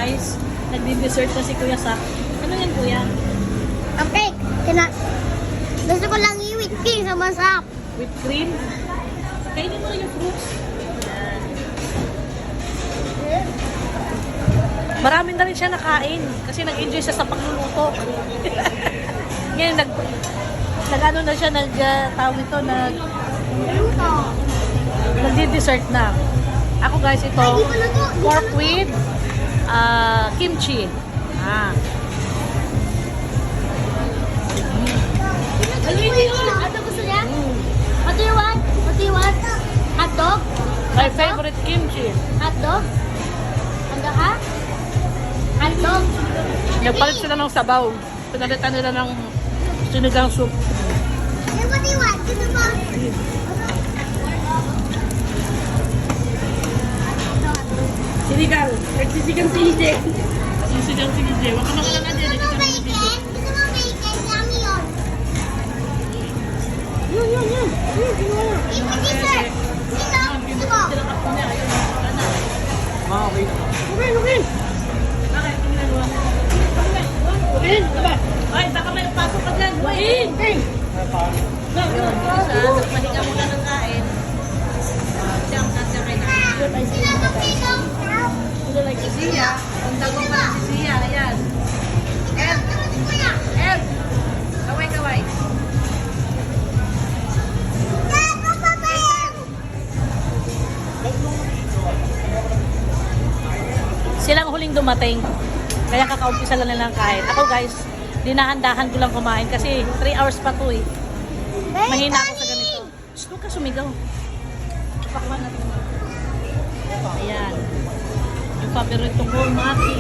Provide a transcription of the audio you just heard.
guys. Nagdi-dessert na si Kuya Sak. Ano yan, Kuya? Ang cake. Gusto ko lang i-whipped cream sa masarap. With cream? Kainin mo yung fruits. Marami na rin siya nakain kasi nag-enjoy siya sa pagluluto. Ngayon, nag-ano na siya, tawag ito, nagdi-dessert na. Ako guys, ito, pork with kimchi. Ano gusto niya? What do you want? What do you want? Hot dog? My favorite kimchi. Hot dog? Ano ha? Hot dog? Nagpalit sila ng sabaw. Pinalitan nila ng sinigang soup. What do you want? Gusto mo? Sinigang. Nagsisigang si EJ. Sinigang si EJ. Waka makalang na din. Gusto mo bacon? Gusto mo bacon? Yummy yun. Yun. Ito dessert. Ito. Gusto mo? Okay. Bakit? Tingnan mo. Ay, baka may pasok ka dyan. Wait! Nagpahinga muna ng kain. Siyang kasi may nakikita. Sila mag-pilong. Sila like si Sia. Ang dagong pa si Sia. Ayan. Ev! Ev! Kaway. Silang huling dumating. Kaya kakaumpisa lang nilang kain. Ako guys, dinahandahan ko lang kumain kasi 3 hours pa to eh. Mahina ako sa ganito. Shh, huwag ka sumigaw. Pakwan natin. Ayan. Yung paborito ko, Maki.